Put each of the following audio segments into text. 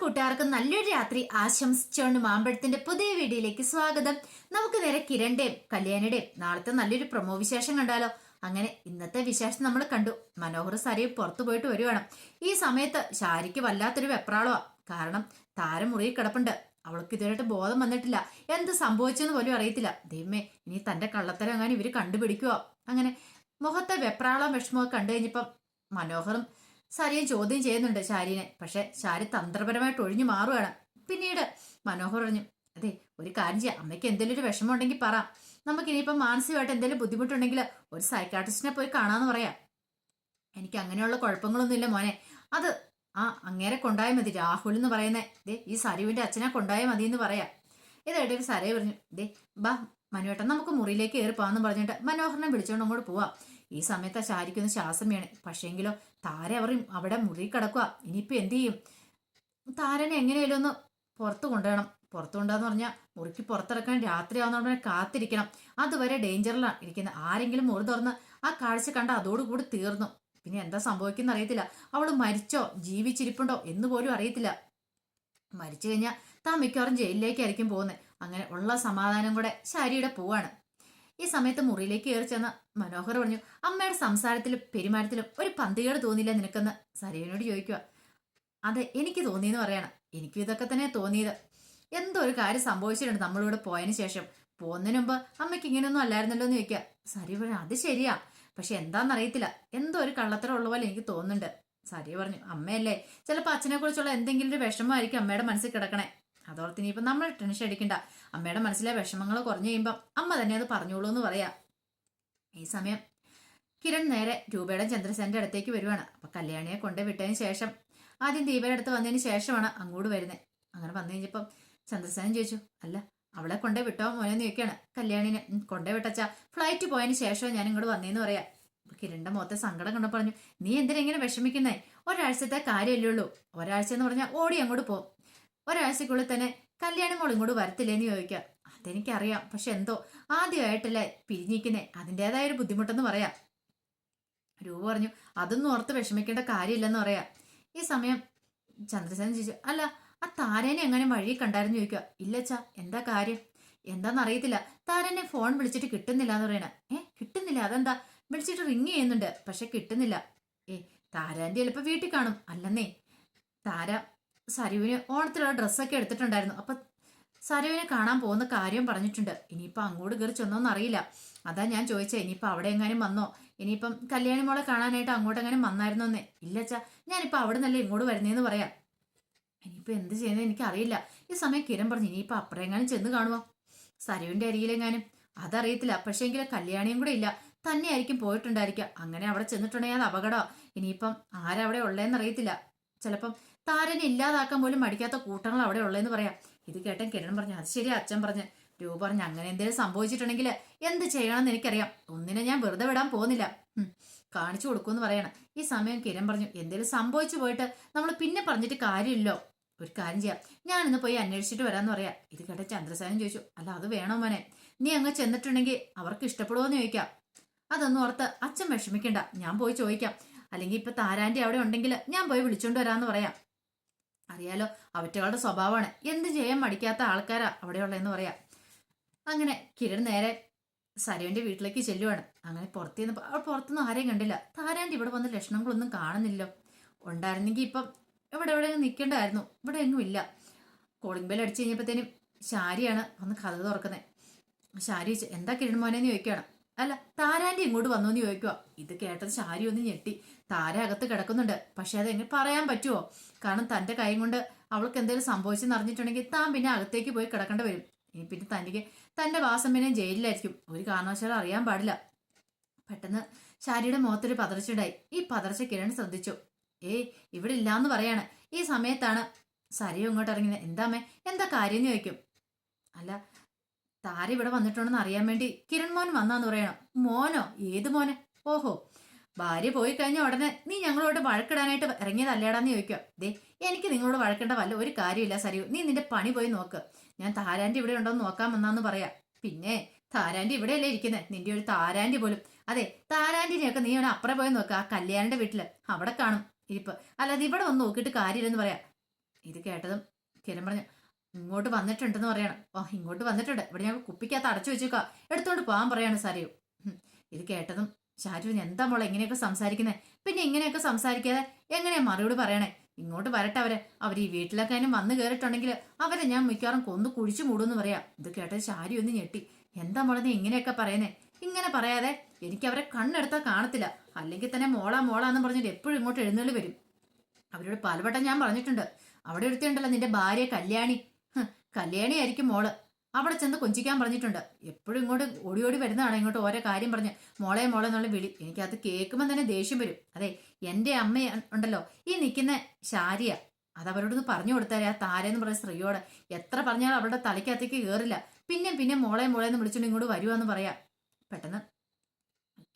കൂട്ടുകാർക്കും നല്ലൊരു രാത്രി ആശംസിച്ചുകൊണ്ട് മാമ്പഴത്തിന്റെ പുതിയ വീഡിയോയിലേക്ക് സ്വാഗതം. നമുക്ക് നേരെ കിരണിന്റെയും കല്യാണിയുടെയും നാളത്തെ നല്ലൊരു പ്രൊമോ വിശേഷം കണ്ടാലോ. അങ്ങനെ ഇന്നത്തെ വിശേഷം നമ്മൾ കണ്ടു. മനോഹർ സാരിയും പുറത്തു പോയിട്ട് വരുവാണ്. ഈ സമയത്ത് ശാരിക്ക് വല്ലാത്തൊരു വെപ്രാളമാ. കാരണം താരം മുറിയിൽ കിടപ്പുണ്ട്. അവൾക്ക് ഇതുവരെയായിട്ട് ബോധം വന്നിട്ടില്ല. എന്ത് സംഭവിച്ചെന്ന് പോലും അറിയത്തില്ല. ദൈവമേ, ഇനി തന്റെ കള്ളത്തരം അങ്ങനെ ഇവര് കണ്ടുപിടിക്കുക. അങ്ങനെ മുഖത്തെ വെപ്രാളം വിഷമമൊക്കെ കണ്ടു കഴിഞ്ഞപ്പം മനോഹറും സാരിയെ ചോദ്യം ചെയ്യുന്നുണ്ട് ശാരിനെ. പക്ഷെ ശാരി തന്ത്രപരമായിട്ട് ഒഴിഞ്ഞു മാറുകയാണ്. പിന്നീട് മനോഹർ പറഞ്ഞു, അതെ, ഒരു കാര്യം ചെയ്യാം, അമ്മയ്ക്ക് എന്തെങ്കിലും ഒരു വിഷമം ഉണ്ടെങ്കിൽ പറ. നമുക്ക് ഇനിയിപ്പം മാനസികമായിട്ട് എന്തെങ്കിലും ബുദ്ധിമുട്ടുണ്ടെങ്കിൽ ഒരു സൈക്കാട്രിസ്റ്റിനെ പോയി കാണാന്ന് പറയാം. എനിക്ക് അങ്ങനെയുള്ള കുഴപ്പങ്ങളൊന്നും ഇല്ല മോനെ. അത് അങ്ങേരെ കൊണ്ടായാൽ മതി. രാഹുൽ എന്ന് പറയുന്നേ ഈ സരുവിന്റെ അച്ഛനെ കൊണ്ടായാൽ മതി എന്ന് പറയാം. ഇതായിട്ട് സരയെ പറഞ്ഞു, ബാ മനുവേട്ടൻ, നമുക്ക് മുറിയിലേക്ക് കയറി പോകാന്ന് പറഞ്ഞിട്ട് മനോഹരനെ വിളിച്ചോണ്ട് അങ്ങോട്ട് പോവാം. ഈ സമയത്ത് ശാരിക്കൊന്ന് ശ്വാസം വീണ്. പക്ഷേങ്കിലോ താര അവിടെ മുറി കിടക്കുക. ഇനിയിപ്പോ എന്ത് ചെയ്യും? താരനെ എങ്ങനെയാലും ഒന്ന് പുറത്തു കൊണ്ടുപോകണം. പുറത്തു കൊണ്ടുപോകാന്ന് പറഞ്ഞാൽ മുറിക്ക് പുറത്തിറക്കാൻ രാത്രിയാവുന്ന കാത്തിരിക്കണം. അതുവരെ ഡേഞ്ചറിലാണ് ഇരിക്കുന്നത്. ആരെങ്കിലും മുറി തുറന്ന് ആ കാഴ്ച കണ്ട അതോടുകൂടി തീർന്നു. പിന്നെ എന്താ സംഭവിക്കുന്ന അറിയത്തില്ല. അവള് മരിച്ചോ ജീവിച്ചിരിപ്പുണ്ടോ എന്ന് പോലും അറിയത്തില്ല. മരിച്ചു കഴിഞ്ഞാൽ താൻ മിക്കവാറും ജയിലിലേക്കായിരിക്കും പോകുന്നത്. അങ്ങനെ ഉള്ള സമാധാനം കൂടെ ശാരിയുടെ പോവാണ്. ഈ സമയത്ത് മുറിയിലേക്ക് കയറി ചെന്ന മനോഹർ പറഞ്ഞു, അമ്മയുടെ സംസാരത്തിലും പെരുമാറ്റത്തിലും ഒരു പന്തികേട് തോന്നിയില്ല നിനക്കെന്ന് സരയുവിനോട് ചോദിക്കുക. അതെ, എനിക്ക് തോന്നിയെന്ന് പറയണം. എനിക്കും ഇതൊക്കെ തന്നെ തോന്നിയത്. എന്തോ ഒരു കാര്യം സംഭവിച്ചിട്ടുണ്ട് നമ്മളിവിടെ പോയതിനു ശേഷം. പോകുന്നതിന് മുമ്പ് അമ്മയ്ക്ക് ഇങ്ങനെയൊന്നും അല്ലായിരുന്നല്ലോ എന്ന് ചോദിക്കുക. സരി പറഞ്ഞു, അത് ശരിയാ, പക്ഷെ എന്താണെന്നറിയത്തില്ല, എന്തോ ഒരു കള്ളത്തരം ഉള്ള പോലെ എനിക്ക് തോന്നുന്നുണ്ട്. സരി പറഞ്ഞു, അമ്മയല്ലേ, ചിലപ്പോൾ അച്ഛനെ കുറിച്ചുള്ള എന്തെങ്കിലും ഒരു വിഷമമായിരിക്കും അമ്മയുടെ മനസ്സിൽ കിടക്കണേ. അതോർത്ത് ഇനിയിപ്പം നമ്മൾ ടെൻഷൻ അടിക്കണ്ട. അമ്മയുടെ മനസ്സിലെ വിഷമങ്ങൾ കുറഞ്ഞു കഴിയുമ്പം അമ്മ തന്നെ അത് പറഞ്ഞോളൂ എന്ന് പറയാം. ഈ സമയം കിരൺ നേരെ രൂപയുടെ ചന്ദ്രസേന്റെ അടുത്തേക്ക് വരുവാണ്. അപ്പൊ കല്യാണിയെ കൊണ്ടേ വിട്ടതിന് ശേഷം ആദ്യം ദീപയുടെ അടുത്ത് വന്നതിന് ശേഷമാണ് അങ്ങോട്ട് വരുന്നത്. അങ്ങനെ വന്നു കഴിഞ്ഞപ്പം ചന്ദ്രസേനൻ ചോദിച്ചു, അല്ല അവളെ കൊണ്ടേ വിട്ടോ മോനെന്ന് ചോദിക്കുകയാണ്. കല്യാണിനെ കൊണ്ടേ വിട്ടച്ചാ ഫ്ലൈറ്റ് പോയതിന് ശേഷം ഞാൻ ഇങ്ങോട്ട് വന്നേന്ന് പറയാം. കിരണിന്റെ മുഖത്തെ സങ്കടം കണ്ടു പറഞ്ഞു, നീ എന്തിനാ ഇങ്ങനെ വിഷമിക്കുന്നേ? ഒരാഴ്ചത്തെ കാര്യമല്ലേ ഉള്ളൂ. ഒരാഴ്ച എന്ന് പറഞ്ഞാൽ ഓടി അങ്ങോട്ട് പോകും. ഒരാഴ്ചക്കുള്ളിൽ തന്നെ കല്യാണി മോൾ ഇങ്ങോട്ട് വരത്തില്ലേന്ന് ചോദിക്കാം. അതെനിക്കറിയാം, പക്ഷെ എന്തോ ആദ്യമായിട്ടല്ലേ പിരിഞ്ഞിരിക്കുന്നേ, അതിൻ്റെതായ ഒരു ബുദ്ധിമുട്ടെന്ന് പറയാം. രൂപ പറഞ്ഞു, അതൊന്നും ഓർത്ത് വിഷമിക്കേണ്ട കാര്യമില്ലെന്ന് പറയാം. ഈ സമയം ചന്ദ്രസേനൻ ചോദിച്ചു, അല്ല ആ താരേനെ എങ്ങനെ വഴി കണ്ടായിരുന്നു ചോദിക്കുക. ഇല്ലച്ചാ, എന്താ കാര്യം? എന്താണെന്നറിയത്തില്ല, താരനെ ഫോൺ വിളിച്ചിട്ട് കിട്ടുന്നില്ല എന്ന് പറയണ. കിട്ടുന്നില്ല? അതെന്താ? വിളിച്ചിട്ട് റിങ് ചെയ്യുന്നുണ്ട്, പക്ഷെ കിട്ടുന്നില്ല. താരാന്റെ ചിലപ്പോ വീട്ടിൽ കാണും. അല്ലെന്നേ, താര സരുവിന് ഓണത്തിലുള്ള ഡ്രസ്സൊക്കെ എടുത്തിട്ടുണ്ടായിരുന്നു. അപ്പൊ സരുവിനെ കാണാൻ പോകുന്ന കാര്യം പറഞ്ഞിട്ടുണ്ട്. ഇനിയിപ്പൊ അങ്ങോട്ട് കയറി ചെന്നോന്ന് അറിയില്ല. അതാ ഞാൻ ചോദിച്ചേ, ഇനിയിപ്പൊ അവിടെ എങ്ങാനും വന്നോ? ഇനിയിപ്പം കല്യാണി മോളെ കാണാനായിട്ട് അങ്ങോട്ട് എങ്ങനെ വന്നായിരുന്നോന്നേ. ഇല്ലച്ചാ, ഞാനിപ്പോ അവിടെ നിന്നല്ലേ ഇങ്ങോട്ട് വരുന്നേന്ന് പറയാം. ഇനിയിപ്പോ എന്ത് ചെയ്യുന്നത് എനിക്കറിയില്ല. ഈ സമയം കിരൺ പറഞ്ഞു, ഇനിയിപ്പൊ അപ്പുറമെങ്ങാനും ചെന്ന് കാണുമോ? സരുവിന്റെ അരികിലെങ്ങാനും? അതറിയത്തില്ല. പക്ഷേ എങ്കിലും കല്യാണിയും കൂടെ ഇല്ല, തന്നെയായിരിക്കും പോയിട്ടുണ്ടായിരിക്കുക. അങ്ങനെ അവിടെ ചെന്നിട്ടുണ്ടെങ്കിൽ അത് അപകടമാ. ഇനിയിപ്പം ആരവിടെ ഉള്ളതെന്ന് അറിയത്തില്ല. ചിലപ്പം താരനെ ഇല്ലാതാക്കാൻ പോലും മടിക്കാത്ത കൂട്ടങ്ങൾ അവിടെ ഉള്ളതെന്ന് പറയാം. ഇത് കേട്ടൻ കിരൺ പറഞ്ഞു, അത് ശരിയാ അച്ഛൻ പറഞ്ഞ്. രൂപ പറഞ്ഞു, അങ്ങനെ എന്തെങ്കിലും സംഭവിച്ചിട്ടുണ്ടെങ്കിൽ എന്ത് ചെയ്യണമെന്ന് എനിക്കറിയാം. ഒന്നിനെ ഞാൻ വെറുതെ വിടാൻ പോകുന്നില്ല, കാണിച്ചു കൊടുക്കുമെന്ന് പറയണം. ഈ സമയം കിരൺ പറഞ്ഞു, എന്തെങ്കിലും സംഭവിച്ചു പോയിട്ട് നമ്മൾ പിന്നെ പറഞ്ഞിട്ട് കാര്യമില്ലോ. ഒരു കാര്യം ചെയ്യാം, ഞാനിന്ന് പോയി അന്വേഷിച്ചിട്ട് വരാമെന്ന് പറയാം. ഇത് കേട്ട ചന്ദ്രസേനൻ ചോദിച്ചു, അല്ല അത് വേണോ മോനെ? നീ അങ്ങ് ചെന്നിട്ടുണ്ടെങ്കിൽ അവർക്ക് ഇഷ്ടപ്പെടുമോ എന്ന് ചോദിക്കാം. അതൊന്നും ഓർത്ത് അച്ഛൻ വിഷമിക്കണ്ട, ഞാൻ പോയി ചോദിക്കാം. അല്ലെങ്കിൽ ഇപ്പൊ താരാന്റെ അവിടെ ഉണ്ടെങ്കിൽ ഞാൻ പോയി വിളിച്ചോണ്ട് വരാന്ന് പറയാം. അറിയാലോ, അവറ്റകളുടെ സ്വഭാവമാണ്, എന്ത് ചെയ്യാൻ മടിക്കാത്ത ആൾക്കാരാ അവിടെയുള്ളതെന്ന് പറയാം. അങ്ങനെ കിരൺ നേരെ സരുവിന്റെ വീട്ടിലേക്ക് ചെല്ലുവാണ്. അങ്ങനെ പുറത്തുനിന്ന് ആരെയും കണ്ടില്ല. താരാന്റെ ഇവിടെ വന്ന ലക്ഷണങ്ങളൊന്നും കാണുന്നില്ലോ. ഉണ്ടായിരുന്നെങ്കിൽ ഇപ്പം എവിടെ നിൽക്കേണ്ടായിരുന്നു. ഇവിടെ എങ്ങും ഇല്ല. കോളിംഗ് ബെൽ അടിച്ചു കഴിഞ്ഞപ്പോഴത്തേനും ശാരിയാണ് വന്ന് കഥ തുറക്കുന്നത്. ശാരി എന്താ കിരൺ മോനെന്ന് ചോദിക്കുകയാണ്. അല്ല, താരാന്റെ ഇങ്ങോട്ട് വന്നു എന്ന് ചോദിക്കുക. ഇത് കേട്ടത് ശാരി ഒന്ന് ഞെട്ടി. താര അകത്ത് കിടക്കുന്നുണ്ട്, പക്ഷെ അതെങ്ങനെ പറയാൻ പറ്റുമോ? കാരണം തന്റെ കൈ കൊണ്ട് അവൾക്ക് എന്തെങ്കിലും സംഭവിച്ചെന്ന് അറിഞ്ഞിട്ടുണ്ടെങ്കിൽ താൻ പിന്നെ അകത്തേക്ക് പോയി കിടക്കേണ്ടി വരും. ഇനി പിന്നെ തന്റെ വാസം പിന്നെ ജയിലിലായിരിക്കും. ഒരു കാരണവശാലും അറിയാൻ പാടില്ല. പെട്ടെന്ന് ശാരിയുടെ മുഖത്തൊരു പതർച്ചയുണ്ടായി. ഈ പതർച്ച കിരൺ ശ്രദ്ധിച്ചു. ഇവിടെ ഇല്ലാന്ന് പറയാണ്. ഈ സമയത്താണ് സരയു ഇങ്ങോട്ട് ഇറങ്ങിയത്. എന്താമ്മേ, എന്താ കാര്യം എന്ന് ചോദിക്കും. അല്ല, താര ഇവിടെ വന്നിട്ടുണ്ടെന്ന് അറിയാൻ വേണ്ടി കിരൺ മോൻ വന്നാന്ന് പറയണം. മോനോ? ഏത് മോനെ? ഓഹോ, ഭാര്യ പോയി കഴിഞ്ഞ ഉടനെ നീ ഞങ്ങളോട് വഴക്കിടാനായിട്ട് ഇറങ്ങിയതല്ലേടാന്ന് ചോദിക്കുക. എനിക്ക് നിങ്ങളോട് വഴക്കേണ്ട വല്ല ഒരു കാര്യമില്ല സരിയു, നീ നിന്റെ പണി പോയി നോക്ക്. ഞാൻ താരാന്റെ ഇവിടെ ഉണ്ടോന്ന് നോക്കാൻ വന്നാന്ന് പറയാം. പിന്നെ താരാന്റെ ഇവിടെയല്ലേ ഇരിക്കുന്നത്, നിന്റെ ഒരു താരാന്റെ പോലും. അതെ, താരാന്റിനെയൊക്കെ നീ അവിടെ അപ്പുറം പോയി നോക്കുക, ആ കല്യാണിന്റെ വീട്ടില് അവിടെ കാണും ഇരിപ്പ്. അല്ലാതെ ഇവിടെ വന്ന് നോക്കിയിട്ട് കാര്യമില്ലെന്ന് പറയാം. ഇത് കേട്ടതും കിരൺ പറഞ്ഞു, ഇങ്ങോട്ട് വന്നിട്ടുണ്ടെന്ന് പറയണം. ഓ, ഇങ്ങോട്ട് വന്നിട്ടുണ്ട്, ഇവിടെ ഞങ്ങൾ കുപ്പിക്കകത്ത് അടച്ചു വെച്ചേക്കാ, എടുത്തോണ്ട് പോകാൻ പറയാണ് സരയു. ഇത് കേട്ടതും ഷാരു, എന്താ മോളെ ഇങ്ങനെയൊക്കെ സംസാരിക്കുന്നേ? പിന്നെ ഇങ്ങനെയൊക്കെ സംസാരിക്കാതെ എങ്ങനെയാ മറുപടി പറയണേ? ഇങ്ങോട്ട് വരട്ടെ അവർ ഈ വീട്ടിലൊക്കെ അതിനും വന്നു കയറിയിട്ടുണ്ടെങ്കിൽ അവരെ ഞാൻ മിക്കവാറും കൊന്നു കുഴിച്ചു മൂടുമെന്ന് പറയാം. ഇത് കേട്ടത് ഷാരി ഒന്ന് ഞെട്ടി. എന്താ മോളെ നീ ഇങ്ങനെയൊക്കെ പറയുന്നേ? ഇങ്ങനെ പറയാതെ, എനിക്ക് അവരെ കണ്ണെടുത്താൽ കാണത്തില്ല, അല്ലെങ്കിൽ തന്നെ മോളാന്ന് പറഞ്ഞിട്ട് എപ്പോഴും ഇങ്ങോട്ട് എഴുന്നള്ളി വരും. അവരോട് പലവട്ടം ഞാൻ പറഞ്ഞിട്ടുണ്ട്. അവിടെ ഒരുത്തിയുണ്ടല്ലോ നിന്റെ ഭാര്യ കല്യാണി, കല്യാണി ആയിരിക്കും മോള്. അവിടെ ചെന്ന് കൊഞ്ചിക്കാൻ പറഞ്ഞിട്ടുണ്ട്. എപ്പോഴും ഇങ്ങോട്ട് ഓടി ഓടി വരുന്നതാണ് ഇങ്ങോട്ട് ഓരോ കാര്യം പറഞ്ഞ് മോളെ എന്നുള്ള വിളി. എനിക്കത് കേൾക്കുമ്പോൾ തന്നെ ദേഷ്യം വരും. അതെ, എന്റെ അമ്മ ഉണ്ടല്ലോ ഈ നിൽക്കുന്ന ശാരിയ, അത് അവരോടൊന്ന് പറഞ്ഞു കൊടുത്താലേ, ആ താരെന്ന് പറയുന്ന സ്ത്രീയോട് എത്ര പറഞ്ഞാലും അവളുടെ തലയ്ക്കകത്തേക്ക് കയറില്ല. പിന്നെ മോളെ എന്ന് വിളിച്ചോണ്ട് ഇങ്ങോട്ട് വരുവാന്ന് പറയാ. പെട്ടെന്ന്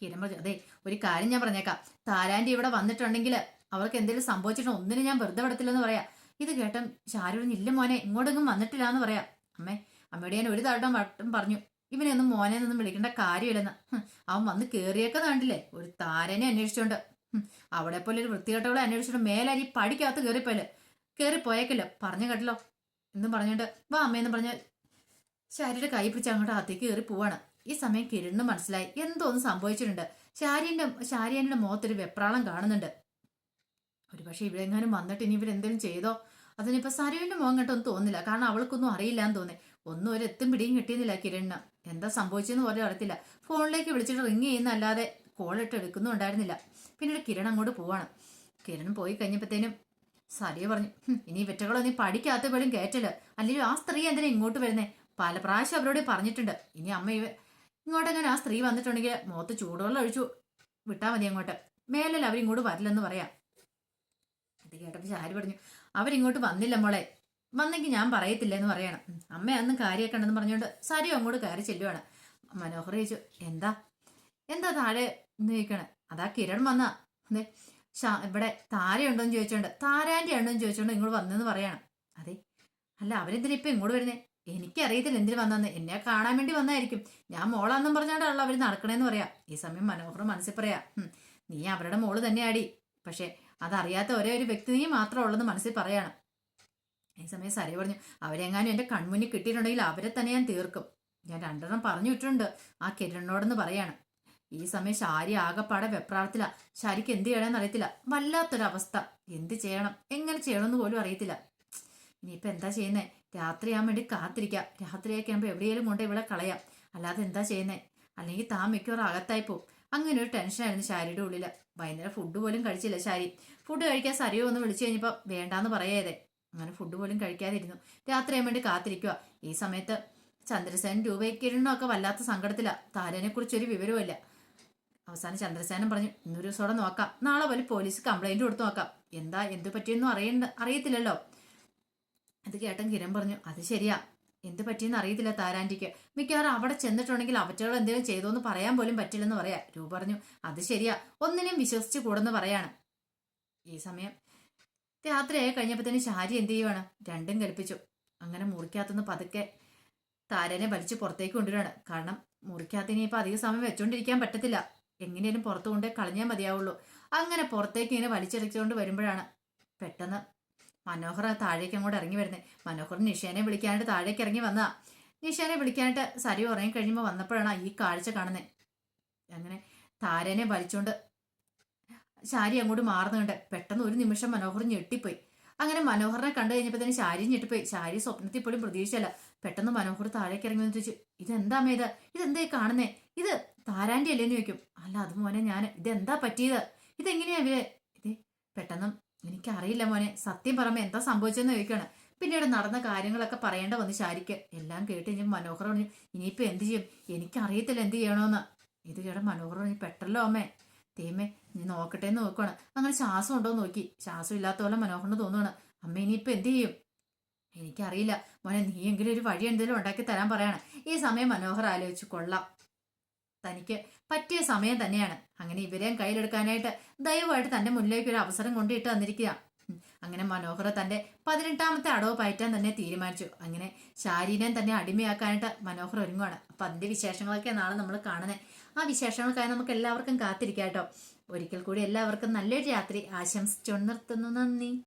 കിരൺ പറഞ്ഞു, അതെ ഒരു കാര്യം ഞാൻ പറഞ്ഞേക്കാം, താരാന്റെ ഇവിടെ വന്നിട്ടുണ്ടെങ്കിൽ അവർക്ക് എന്തെങ്കിലും സംഭവിച്ചിട്ടോ ഒന്നിനും ഞാൻ വെറുതെ വിടത്തില്ലെന്ന് പറയാ. ഇത് കേട്ടം ഷാരു, ഇല്ല മോനെ ഇങ്ങോട്ടൊന്നും വന്നിട്ടില്ല എന്ന് പറയാം. അമ്മയോട് ഞാൻ ഒരു തവണ വട്ടം പറഞ്ഞു, ഇവനെ ഒന്നും മോനെ ഒന്നും വിളിക്കേണ്ട കാര്യമില്ലെന്ന്. അവൻ വന്ന് കേറിയൊക്കെ കണ്ടില്ലേ, ഒരു താരനെ അന്വേഷിച്ചോണ്ട്. അവിടെ പോലെ ഒരു വൃത്തികെട്ടവളെ അന്വേഷിച്ചോണ്ട് മേലാരി പടിക്കകത്ത് കയറിപ്പോയേക്കല്ലോ, പറഞ്ഞു കേട്ടല്ലോ എന്നും പറഞ്ഞോണ്ട് വാ അമ്മയെന്ന് പറഞ്ഞ് ശാരിയുടെ കൈ പിടിച്ച് അങ്ങോട്ട് അകത്തേക്ക് കയറി പോവാണ്. ഈ സമയം കിരണിന് മനസ്സിലായി എന്തോന്ന് സംഭവിച്ചിട്ടുണ്ട്. ഷാരിയന്റെ മുഖത്തൊരു വെപ്രാളം കാണുന്നുണ്ട്. ഒരുപക്ഷെ ഇവിടെ എങ്ങാനും വന്നിട്ട് ഇനി ഇവരെന്തെങ്കിലും ചെയ്തോ? അതിനിപ്പോ സരുവിന്റെ മുഖം കേട്ടൊന്നും തോന്നില്ല, കാരണം അവൾക്കൊന്നും അറിയില്ലാന്ന് തോന്നി. ഒന്നും ഒരു എത്തും പിടിയും കിട്ടിയുന്നില്ല കിരണിന്. എന്താ സംഭവിച്ചെന്ന് പോലും അറിയത്തില്ല. ഫോണിലേക്ക് വിളിച്ചിട്ട് റിങ് ചെയ്യുന്നല്ലാതെ കോളിട്ട് എടുക്കുന്നും ഉണ്ടായിരുന്നില്ല. പിന്നീട് കിരൺ അങ്ങോട്ട് പോവാണ്. കിരൺ പോയി കഴിഞ്ഞപ്പോഴത്തേനും സരിയ പറഞ്ഞു, ഇനി ഇവറ്റകളൊന്നും പഠിക്കാത്ത പോലും കേറ്റല്, അല്ലെങ്കിൽ ആ സ്ത്രീ എന്തിനാ ഇങ്ങോട്ട് വരുന്നേ? പല പ്രാവശ്യം അവരോട് പറഞ്ഞിട്ടുണ്ട്. ഇനി അമ്മ ഇങ്ങോട്ടെങ്ങനെ ആ സ്ത്രീ വന്നിട്ടുണ്ടെങ്കിൽ മുഖത്ത് ചൂടുവെള്ളം ഒഴിച്ചു വിട്ടാൽ മതി, അങ്ങോട്ട് മേലല്ല അവരിങ്ങോട്ട് വരില്ലെന്ന് പറയാം. ഇത് കേട്ടപ്പോൾ ശാരി പറഞ്ഞു, അവരിങ്ങോട്ട് വന്നില്ല മോളെ, വന്നെങ്കിൽ ഞാൻ പറയത്തില്ല എന്ന് പറയണം. അമ്മ അന്നും കാര്യമൊക്കെ ഉണ്ടെന്ന് പറഞ്ഞുകൊണ്ട് സരിയോ അങ്ങോട്ട് കയറി ചെല്ലുവാണ്. മനോഹർ ചോദിച്ചു, എന്താ താഴെ എന്ന് ചോദിക്കണേ. അതാ കിരൺ വന്നാ, അതെ ഇവിടെ താരയുണ്ടോന്ന് ചോദിച്ചോണ്ട്, താരാന്റെ ഉണ്ടോന്ന് ചോദിച്ചോണ്ട് ഇങ്ങോട്ട് വന്നെന്ന് പറയണം. അതെ, അല്ല അവരെന്തിനാ ഇപ്പൊ ഇങ്ങോട്ട് വരുന്നേ? എനിക്കറിയത്തില്ല എന്തിനു വന്നെന്ന്, എന്നെ കാണാൻ വേണ്ടി വന്നായിരിക്കും. ഞാൻ മോളാന്നും പറഞ്ഞോണ്ടാണല്ലോ അവര് നടക്കണേന്ന് പറയാം. ഈ സമയം മനോഹർ മനസ്സിൽ പറയാ, നീ അവരുടെ മോള് തന്നെയാടി, പക്ഷെ അതറിയാത്ത ഒരേ ഒരു വ്യക്തി നീ മാത്രം ഉള്ളെന്ന് മനസ്സിൽ പറയാണ്. ഈ സമയം സരി പറഞ്ഞു, അവരെങ്ങാനും എന്റെ കൺമുന്നിൽ കിട്ടിയിട്ടുണ്ടെങ്കിൽ അവരെ തന്നെ ഞാൻ തീർക്കും. ഞാൻ രണ്ടെണ്ണം പറഞ്ഞു വിട്ടിട്ടുണ്ട് ആ കിരണിനോടെന്ന് പറയാണ്. ഈ സമയം ശാരി ആകെപ്പാടെ വെപ്രാളത്തില. ശാരിക്ക് എന്ത് ചെയ്യണമെന്ന് അറിയത്തില്ല. വല്ലാത്തൊരവസ്ഥ. എന്ത് ചെയ്യണം, എങ്ങനെ ചെയ്യണമെന്ന് പോലും അറിയത്തില്ല. ഇനിയിപ്പൊ എന്താ ചെയ്യുന്നേ? രാത്രിയാൻ വേണ്ടി കാത്തിരിക്കാം. രാത്രിയൊക്കെ ആകുമ്പോൾ എവിടെയെങ്കിലും കൊണ്ട് ഇവിടെ കളയാം, അല്ലാതെ എന്താ ചെയ്യുന്നേ? അല്ലെങ്കിൽ താൻ മിക്കവാറും അകത്തായി പോവും. അങ്ങനെ ഒരു ടെൻഷനായിരുന്നു ശാരിയുടെ ഉള്ളില്. വൈകുന്നേരം ഫുഡ് പോലും കഴിച്ചില്ല ശാരി. ഫുഡ് കഴിക്കാൻ സരിയോ ഒന്ന് വിളിച്ചു കഴിഞ്ഞപ്പോ വേണ്ടാന്ന് പറയാതെ അങ്ങനെ ഫുഡ് പോലും കഴിക്കാതിരുന്നു. രാത്രിയാൻ വേണ്ടി കാത്തിരിക്കുക. ഈ സമയത്ത് ചന്ദ്രസേനൻ രൂപയും കിരണും ഒക്കെ വല്ലാത്ത സങ്കടത്തില. താരനെ കുറിച്ച് ഒരു വിവരവുമില്ല. അവസാനം ചന്ദ്രസേനൻ പറഞ്ഞു, ഇന്നൊരു ദിവസത്തോടെ നോക്കാം, നാളെ പോലെ പോലീസ് കംപ്ലൈന്റ് കൊടുത്തു നോക്കാം. എന്ത് പറ്റിയെന്നും അറിയത്തില്ലല്ലോ. അത് കേട്ടൻ കിരൺ പറഞ്ഞു, അത് ശരിയാ, എന്ത് പറ്റിയെന്ന് അറിയത്തില്ല താരാന്റിക്ക്. മിക്കവാറും അവിടെ ചെന്നിട്ടുണ്ടെങ്കിൽ അവറ്റകൾ എന്തെങ്കിലും ചെയ്തോന്ന് പറയാൻ പോലും പറ്റില്ലെന്ന് പറയാ. രൂപ പറഞ്ഞു, അത് ശരിയാ, ഒന്നിനും വിശ്വസിച്ച് കൂടെന്ന് പറയാണ്. ഈ സമയം രാത്രിയായി കഴിഞ്ഞപ്പോഴത്തേന് ശാരി എന്ത് ചെയ്യുവാണ്, രണ്ടും കൽപ്പിച്ചു. അങ്ങനെ മുറിക്കകത്തുനിന്ന് പതുക്കെ താരനെ വലിച്ചു പുറത്തേക്ക് കൊണ്ടുവരാണ്. കാരണം മുറിക്കകത്ത് ഇനിയിപ്പോൾ അധിക സമയം വെച്ചോണ്ടിരിക്കാൻ പറ്റത്തില്ല, എങ്ങനെയും പുറത്തു കൊണ്ടേ കളഞ്ഞാൽ മതിയാവുള്ളൂ. അങ്ങനെ പുറത്തേക്ക് ഇങ്ങനെ വലിച്ചെടുത്തുകൊണ്ട് വരുമ്പോഴാണ് പെട്ടെന്ന് മനോഹർ താഴേക്ക് അങ്ങോട്ട് ഇറങ്ങി വരുന്നത്. മനോഹർ നിഷേനെ വിളിക്കാനായിട്ട് താഴേക്ക് ഇറങ്ങി വന്നതാ. നിഷേനെ വിളിക്കാനായിട്ട് സരി ഉറങ്ങി കഴിയുമ്പോൾ വന്നപ്പോഴാണ് ഈ കാഴ്ച കാണുന്നത്. അങ്ങനെ താരനെ വലിച്ചോണ്ട് ശാരി അങ്ങോട്ട് മാറുന്നുണ്ട്. പെട്ടെന്ന് ഒരു നിമിഷം മനോഹർ ഞെട്ടിപ്പോയി. അങ്ങനെ മനോഹറിനെ കണ്ടു കഴിഞ്ഞപ്പോൾ തന്നെ ശാരി ഞെട്ടിപ്പോയി. ശാരി സ്വപ്നത്തിൽ പോലും പ്രതീക്ഷിച്ചല്ല. പെട്ടെന്ന് മനോഹർ താഴേക്ക് ഇറങ്ങി വന്ന് ചോദിച്ചു, ഇതെന്താ മേത്, ഇതെന്താ കാണുന്നേ? ഇത് താരാന്റെ അല്ലേന്ന് ചോദിക്കും. അല്ല അത് മോനെ ഞാൻ, ഇതെന്താ പറ്റിയത്, ഇതെങ്ങനെയാ ഇത് പെട്ടെന്ന് എനിക്കറിയില്ല മോനെ, സത്യം പറയുമ്പോ എന്താ സംഭവിച്ചെന്ന് ചോദിക്കുകയാണ്. പിന്നീട് നടന്ന കാര്യങ്ങളൊക്കെ പറയേണ്ട വന്നു ശാരിക്ക്. എല്ലാം കേട്ട് കഴിഞ്ഞ് മനോഹർ പറഞ്ഞു, ഇനിയിപ്പോ എന്ത് ചെയ്യും, എനിക്കറിയത്തില്ല എന്ത് ചെയ്യണോന്ന്. ഇത് കേട്ട മനോഹർ പറഞ്ഞു, പെട്ടല്ലോ അമ്മേ, തേമേ നീ നോക്കട്ടെ എന്ന് നോക്കുകയാണ്. അങ്ങനെ ശ്വാസം ഉണ്ടോ എന്ന് നോക്കി. ശ്വാസം ഇല്ലാത്ത പോലെ മനോഹറിന് തോന്നുകയാണ്. അമ്മ ഇനിയിപ്പോ എന്ത് ചെയ്യും, എനിക്കറിയില്ല മോനെ, നീ എങ്കിലും ഒരു വഴി എന്തെങ്കിലും ഉണ്ടാക്കി തരാൻ പറയാണ്. ഈ സമയം മനോഹർ ആലോചിച്ചു, കൊള്ളാം, തനിക്ക് പറ്റിയ സമയം തന്നെയാണ്. അങ്ങനെ ഇവരെയും കയ്യിലെടുക്കാനായിട്ട് ദയവായിട്ട് തന്റെ മുന്നിലേക്ക് ഒരു അവസരം കൊണ്ടിട്ട് തന്നിരിക്കുക. അങ്ങനെ മനോഹർ തന്റെ 18ാമത്തെ അടവ് പയറ്റാൻ തന്നെ തീരുമാനിച്ചു. അങ്ങനെ ശാരീരം തന്നെ അടിമയാക്കാനായിട്ട് മനോഹർ ഒരുങ്ങുവാണ്. അപ്പൊ അതിന്റെ വിശേഷങ്ങളൊക്കെ നാളെ നമ്മൾ കാണുന്നത്. ആ വിശേഷങ്ങൾക്കായി നമുക്ക് എല്ലാവർക്കും കാത്തിരിക്കാം കേട്ടോ. ഒരിക്കൽ കൂടി എല്ലാവർക്കും നല്ലൊരു രാത്രി ആശംസിച്ചു നിർത്തുന്നു. നന്ദി.